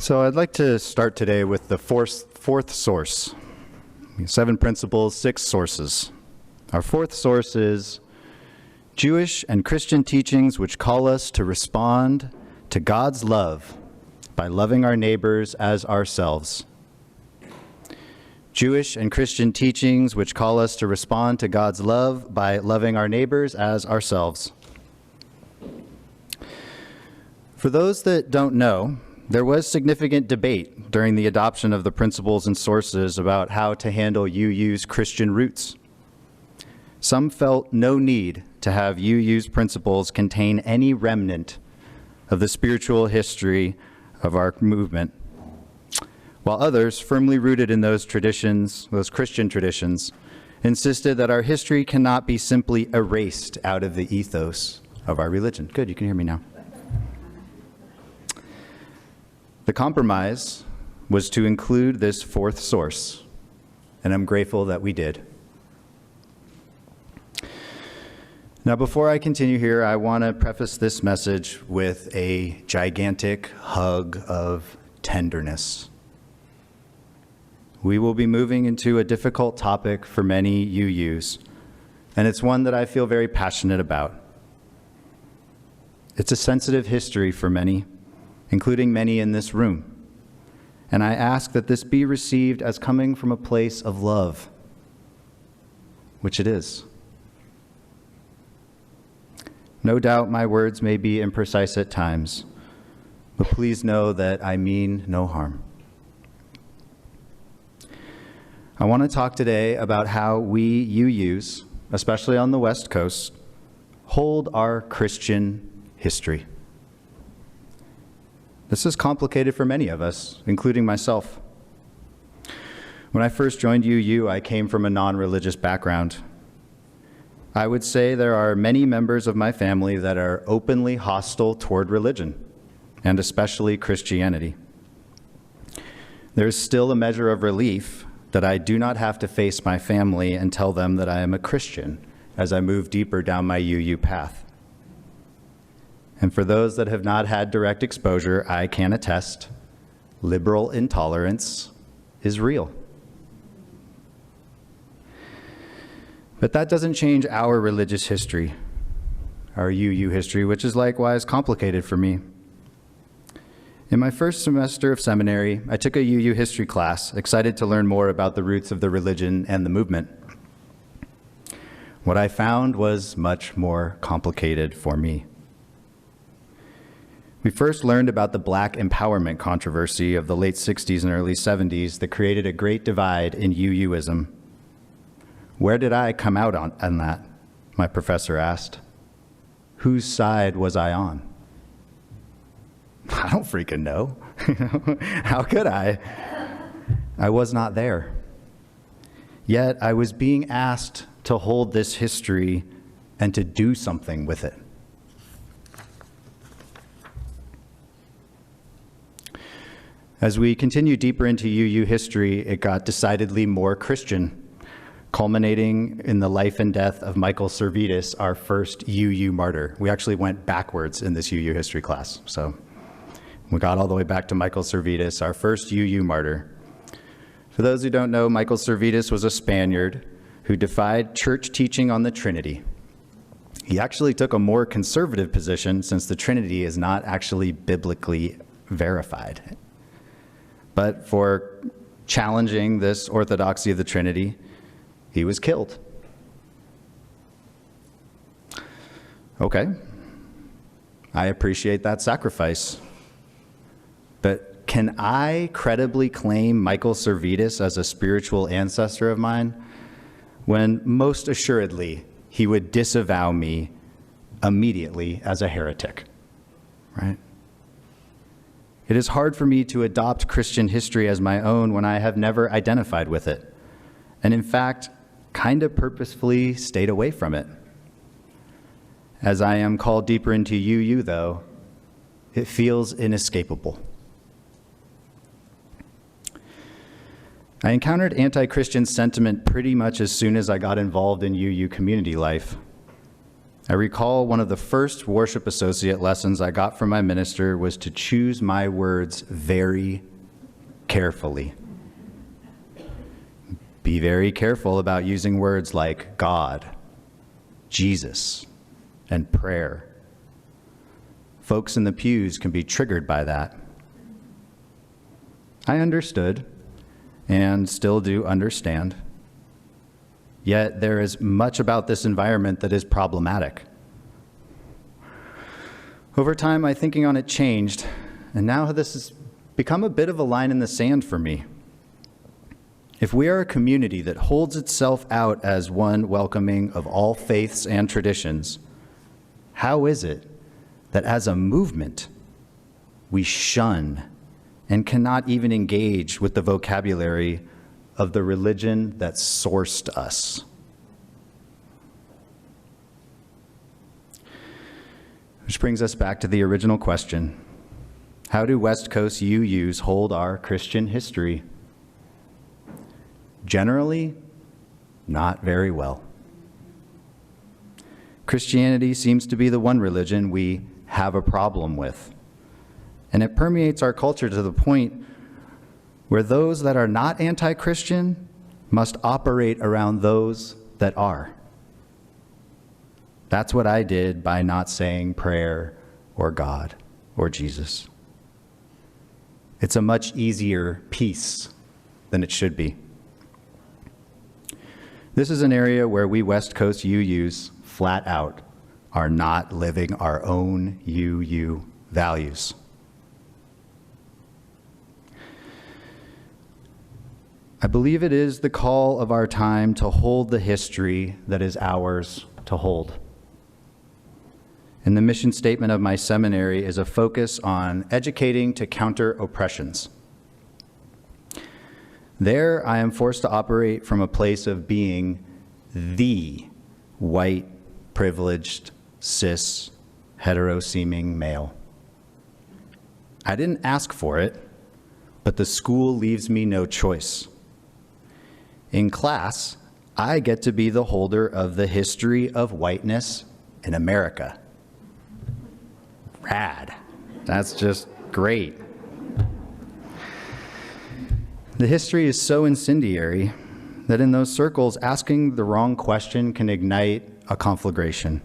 So I'd like to start today with the fourth source. 7 principles, 6 sources. Our fourth source is Jewish and Christian teachings which call us to respond to God's love by loving our neighbors as ourselves. Jewish and Christian teachings which call us to respond to God's love by loving our neighbors as ourselves. For those that don't know, there was significant debate during the adoption of the principles and sources about how to handle UU's Christian roots. Some felt no need to have UU's principles contain any remnant of the spiritual history of our movement, while others, firmly rooted in those traditions, those Christian traditions, insisted that our history cannot be simply erased out of the ethos of our religion. Good, you can hear me now. The compromise was to include this fourth source, and I'm grateful that we did. Now, before I continue here, I want to preface this message with a gigantic hug of tenderness. We will be moving into a difficult topic for many UUs, and it's one that I feel very passionate about. It's a sensitive history for many, including many in this room. And I ask that this be received as coming from a place of love, which it is. No doubt my words may be imprecise at times, but please know that I mean no harm. I want to talk today about how we UUs, especially on the West Coast, hold our Christian history. This is complicated for many of us, including myself. When I first joined UU, I came from a non-religious background. I would say there are many members of my family that are openly hostile toward religion, and especially Christianity. There's still a measure of relief that I do not have to face my family and tell them that I am a Christian as I move deeper down my UU path. And for those that have not had direct exposure, I can attest, liberal intolerance is real. But that doesn't change our religious history, our UU history, which is likewise complicated for me. In my first semester of seminary, I took a UU history class, excited to learn more about the roots of the religion and the movement. What I found was much more complicated for me. We first learned about the Black empowerment controversy of the late 60s and early 70s that created a great divide in UUism. Where did I come out on that? My professor asked. Whose side was I on? I don't freaking know. How could I? I was not there. Yet I was being asked to hold this history and to do something with it. As we continue deeper into UU history, it got decidedly more Christian, culminating in the life and death of Michael Servetus, our first UU martyr. We actually went backwards in this UU history class. So we got all the way back to Michael Servetus, our first UU martyr. For those who don't know, Michael Servetus was a Spaniard who defied church teaching on the Trinity. He actually took a more conservative position since the Trinity is not actually biblically verified. But for challenging this orthodoxy of the Trinity, he was killed. Okay, I appreciate that sacrifice. But can I credibly claim Michael Servetus as a spiritual ancestor of mine when most assuredly he would disavow me immediately as a heretic, right? It is hard for me to adopt Christian history as my own when I have never identified with it, and in fact, kind of purposefully stayed away from it. As I am called deeper into UU, though, it feels inescapable. I encountered anti-Christian sentiment pretty much as soon as I got involved in UU community life. I recall one of the first worship associate lessons I got from my minister was to choose my words very carefully. Be very careful about using words like God, Jesus, and prayer. Folks in the pews can be triggered by that. I understood, and still do understand. Yet there is much about this environment that is problematic. Over time, my thinking on it changed, and now this has become a bit of a line in the sand for me. If we are a community that holds itself out as one welcoming of all faiths and traditions, how is it that as a movement, we shun and cannot even engage with the vocabulary of the religion that sourced us? Which brings us back to the original question. How do West Coast UUs hold our Christian history? Generally, not very well. Christianity seems to be the one religion we have a problem with, and it permeates our culture to the point where those that are not anti-Christian must operate around those that are. That's what I did by not saying prayer or God or Jesus. It's a much easier piece than it should be. This is an area where we West Coast UUs flat out are not living our own UU values. I believe it is the call of our time to hold the history that is ours to hold. And the mission statement of my seminary is a focus on educating to counter oppressions. There, I am forced to operate from a place of being the white, privileged, cis, hetero-seeming male. I didn't ask for it, but the school leaves me no choice. In class, I get to be the holder of the history of whiteness in America. Rad. That's just great. The history is so incendiary that in those circles, asking the wrong question can ignite a conflagration.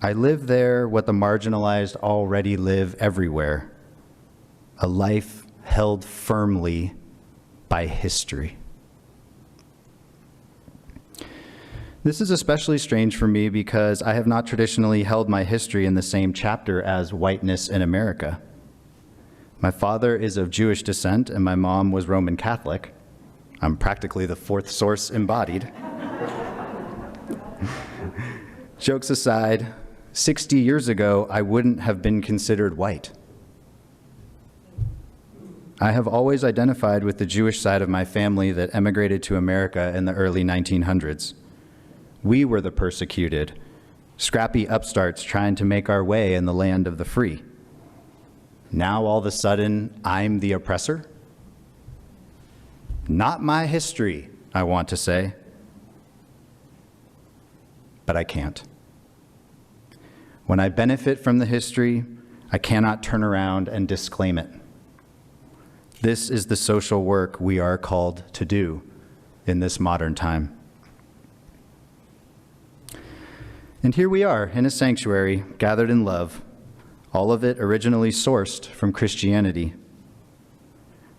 I live there what the marginalized already live everywhere, a life held firmly by history. This is especially strange for me because I have not traditionally held my history in the same chapter as whiteness in America. My father is of Jewish descent and my mom was Roman Catholic. I'm practically the fourth source embodied. Jokes aside, 60 years ago, I wouldn't have been considered white. I have always identified with the Jewish side of my family that emigrated to America in the early 1900s. We were the persecuted, scrappy upstarts trying to make our way in the land of the free. Now all of a sudden, I'm the oppressor? Not my history, I want to say, but I can't. When I benefit from the history, I cannot turn around and disclaim it. This is the social work we are called to do in this modern time. And here we are in a sanctuary, gathered in love, all of it originally sourced from Christianity.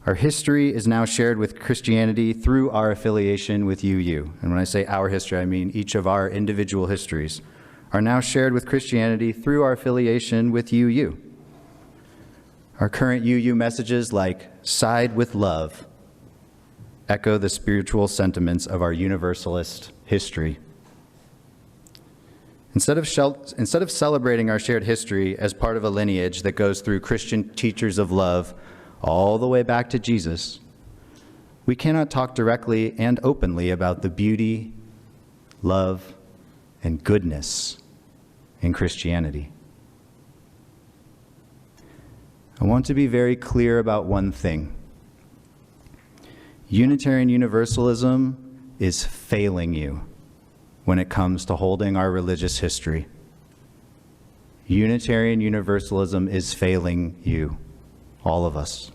Our history is now shared with Christianity through our affiliation with UU. And when I say our history, I mean each of our individual histories are now shared with Christianity through our affiliation with UU. Our current UU messages like "side with love" echo the spiritual sentiments of our universalist history. Instead of celebrating our shared history as part of a lineage that goes through Christian teachers of love all the way back to Jesus, we cannot talk directly and openly about the beauty, love, and goodness in Christianity. I want to be very clear about one thing. Unitarian Universalism is failing you when it comes to holding our religious history. Unitarian Universalism is failing you, all of us.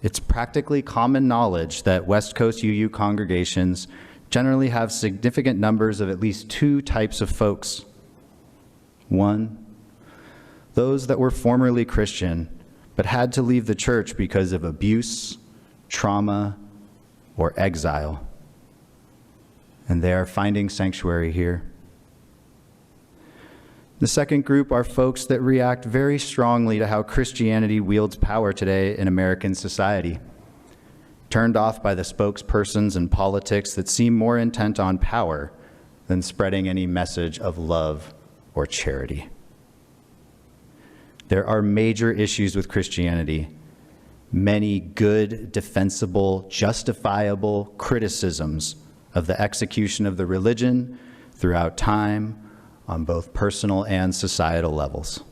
It's practically common knowledge that West Coast UU congregations generally have significant numbers of at least two types of folks. One, those that were formerly Christian but had to leave the church because of abuse, trauma, or exile. And they are finding sanctuary here. The second group are folks that react very strongly to how Christianity wields power today in American society, turned off by the spokespersons and politics that seem more intent on power than spreading any message of love or charity. There are major issues with Christianity, many good, defensible, justifiable criticisms of the execution of the religion throughout time on both personal and societal levels.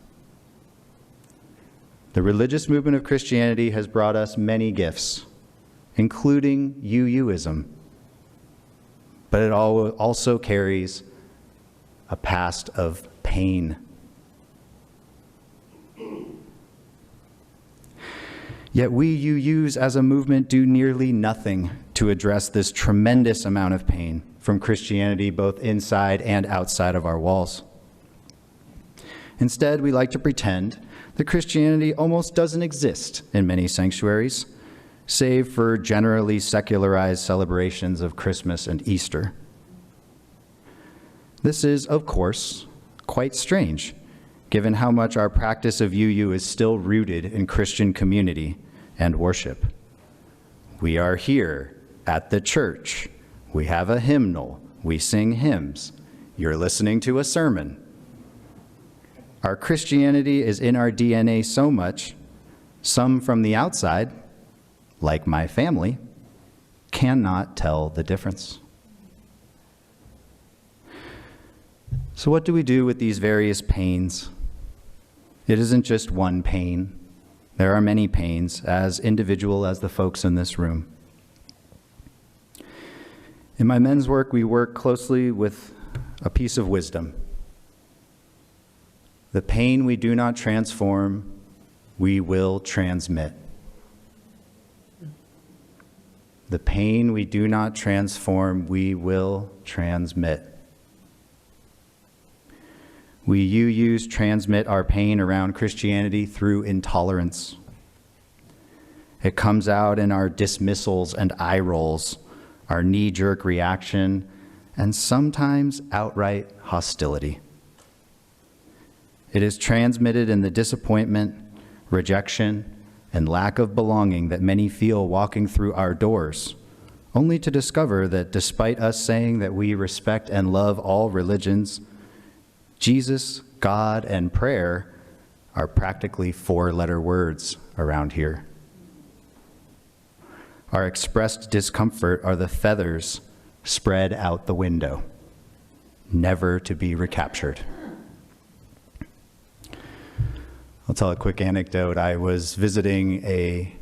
The religious movement of Christianity has brought us many gifts, including UUism, but it also carries a past of pain. Yet we UUs as a movement do nearly nothing to address this tremendous amount of pain from Christianity both inside and outside of our walls. Instead, we like to pretend that Christianity almost doesn't exist in many sanctuaries, save for generally secularized celebrations of Christmas and Easter. This is, of course, quite strange, given how much our practice of UU is still rooted in Christian community and worship. We are here at the church. We have a hymnal. We sing hymns. You're listening to a sermon. Our Christianity is in our DNA so much, some from the outside, like my family, cannot tell the difference. So what do we do with these various pains? It isn't just one pain. There are many pains, as individual as the folks in this room. In my men's work, we work closely with a piece of wisdom. The pain we do not transform, we will transmit. The pain we do not transform, we will transmit. We UUs transmit our pain around Christianity through intolerance. It comes out in our dismissals and eye rolls, our knee-jerk reaction, and sometimes outright hostility. It is transmitted in the disappointment, rejection, and lack of belonging that many feel walking through our doors, only to discover that despite us saying that we respect and love all religions, Jesus, God, and prayer are practically four-letter words around here. Our expressed discomfort are the feathers spread out the window, never to be recaptured. I'll tell a quick anecdote. I was visiting a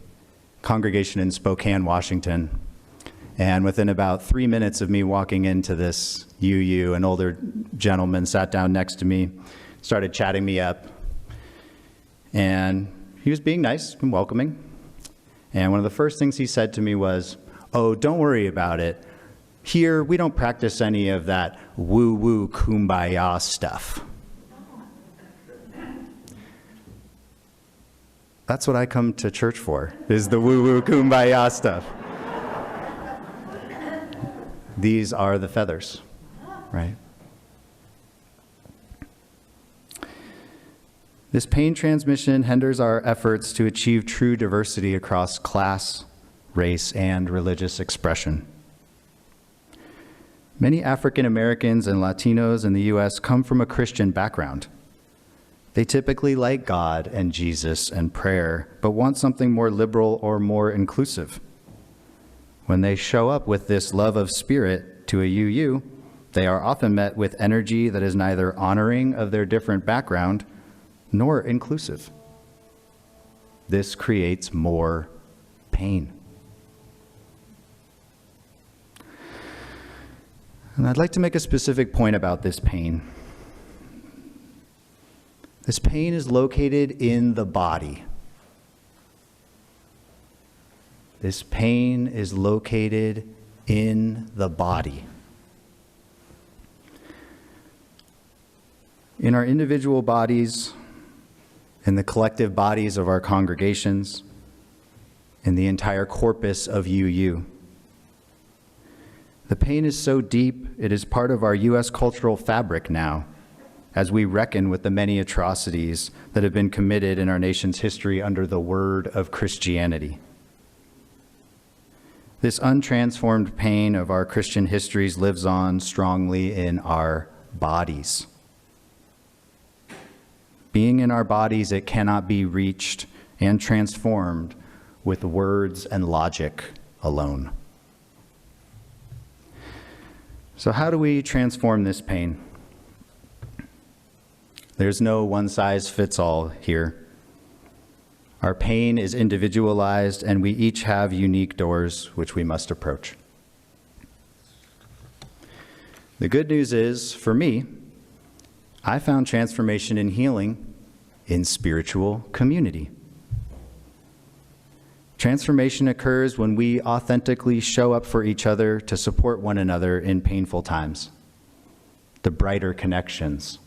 congregation in Spokane, Washington, and within about 3 minutes of me walking into this UU, an older gentleman sat down next to me, started chatting me up, and he was being nice and welcoming. And one of the first things he said to me was, "Oh, don't worry about it. Here, we don't practice any of that woo-woo kumbaya stuff." That's what I come to church for, is the woo-woo kumbaya stuff. These are the feathers, right? This pain transmission hinders our efforts to achieve true diversity across class, race, and religious expression. Many African Americans and Latinos in the U.S. come from a Christian background. They typically like God and Jesus and prayer, but want something more liberal or more inclusive. When they show up with this love of spirit to a UU, they are often met with energy that is neither honoring of their different background nor inclusive. This creates more pain. And I'd like to make a specific point about this pain. This pain is located in the body. This pain is located in the body. In our individual bodies, in the collective bodies of our congregations, in the entire corpus of UU. The pain is so deep, it is part of our U.S. cultural fabric now, as we reckon with the many atrocities that have been committed in our nation's history under the word of Christianity. This untransformed pain of our Christian histories lives on strongly in our bodies. Being in our bodies, it cannot be reached and transformed with words and logic alone. So how do we transform this pain? There's no one-size-fits-all here. Our pain is individualized, and we each have unique doors which we must approach. The good news is, for me, I found transformation and healing in spiritual community. Transformation occurs when we authentically show up for each other to support one another in painful times. The brighter connections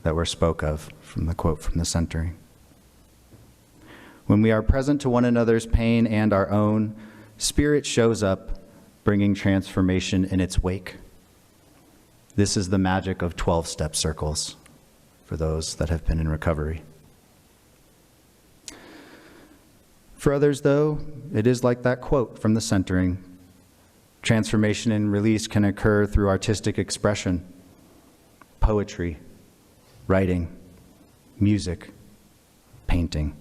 that were spoke of from the quote from the centering. When we are present to one another's pain and our own, Spirit shows up, bringing transformation in its wake. This is the magic of 12-step circles for those that have been in recovery. For others, though, it is like that quote from the centering. Transformation and release can occur through artistic expression, poetry, writing, music, painting.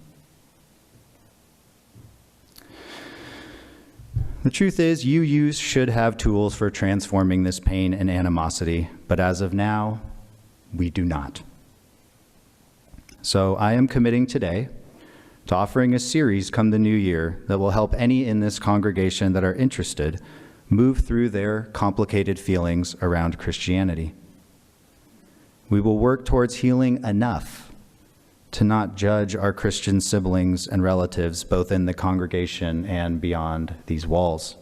The truth is, UU should have tools for transforming this pain and animosity, but as of now, we do not. So I am committing today to offering a series come the new year that will help any in this congregation that are interested move through their complicated feelings around Christianity. We will work towards healing enough to not judge our Christian siblings and relatives, both in the congregation and beyond these walls.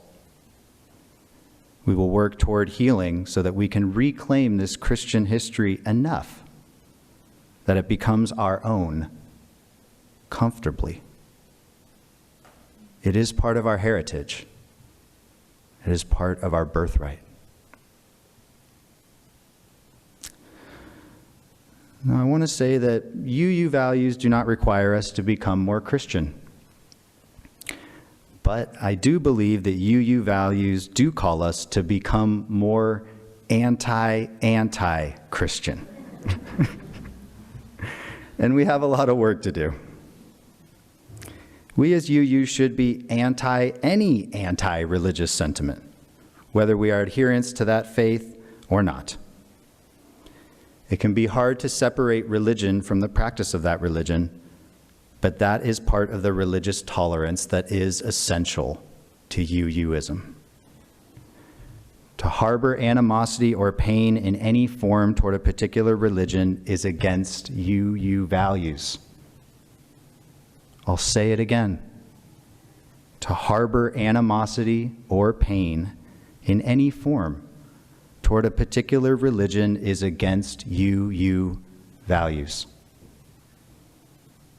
We will work toward healing so that we can reclaim this Christian history enough that it becomes our own comfortably. It is part of our heritage. It is part of our birthright. Now, I want to say that UU values do not require us to become more Christian. But I do believe that UU values do call us to become more anti-Christian. And we have a lot of work to do. We as UU should be any anti-religious sentiment, whether we are adherents to that faith or not. It can be hard to separate religion from the practice of that religion, but that is part of the religious tolerance that is essential to UUism. To harbor animosity or pain in any form toward a particular religion is against UU values. I'll say it again. To harbor animosity or pain in any form toward a particular religion is against UU values.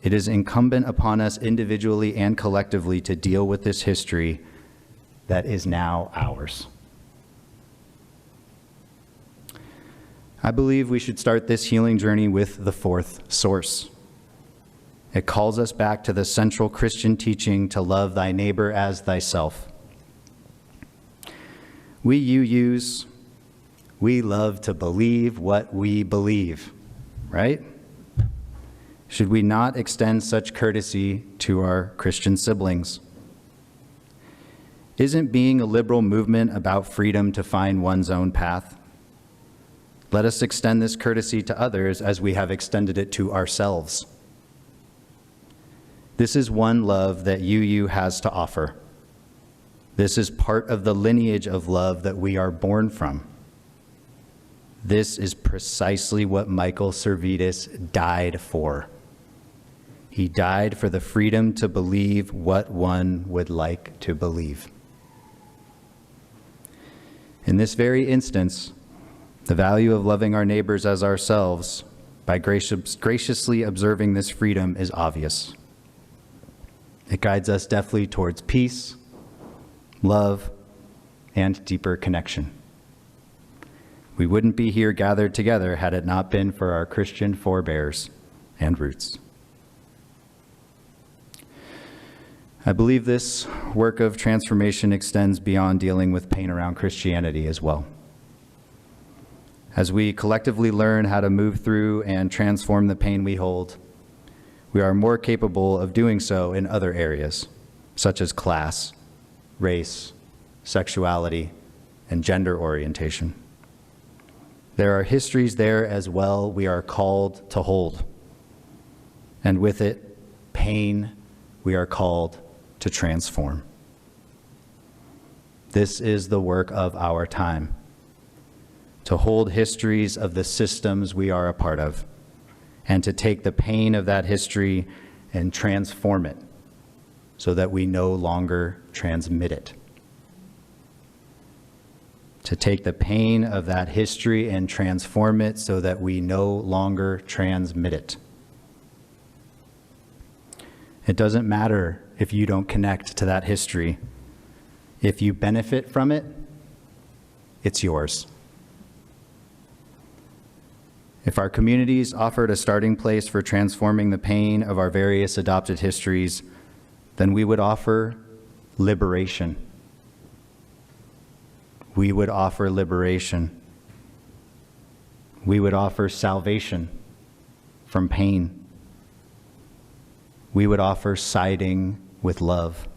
It is incumbent upon us individually and collectively to deal with this history that is now ours. I believe we should start this healing journey with the fourth source. It calls us back to the central Christian teaching to love thy neighbor as thyself. We UUs, we love to believe what we believe, right? Should we not extend such courtesy to our Christian siblings? Isn't being a liberal movement about freedom to find one's own path? Let us extend this courtesy to others as we have extended it to ourselves. This is one love that UU has to offer. This is part of the lineage of love that we are born from. This is precisely what Michael Servetus died for. He died for the freedom to believe what one would like to believe. In this very instance, the value of loving our neighbors as ourselves by graciously observing this freedom is obvious. It guides us deftly towards peace, love, and deeper connection. We wouldn't be here gathered together had it not been for our Christian forebears and roots. I believe this work of transformation extends beyond dealing with pain around Christianity as well. As we collectively learn how to move through and transform the pain we hold, we are more capable of doing so in other areas, such as class, race, sexuality, and gender orientation. There are histories there as well we are called to hold. And with it, pain we are called to transform. This is the work of our time, to hold histories of the systems we are a part of, and to take the pain of that history and transform it so that we no longer transmit it. To take the pain of that history and transform it so that we no longer transmit it. It doesn't matter if you don't connect to that history. If you benefit from it, it's yours. If our communities offered a starting place for transforming the pain of our various adopted histories, then we would offer liberation. We would offer liberation. We would offer salvation from pain. We would offer siding with love.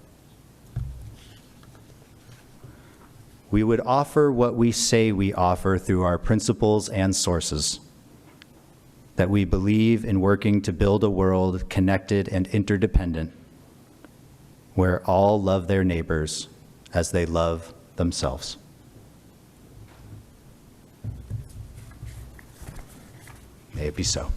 We would offer what we say we offer through our principles and sources, that we believe in working to build a world connected and interdependent, where all love their neighbors as they love themselves. May it be so.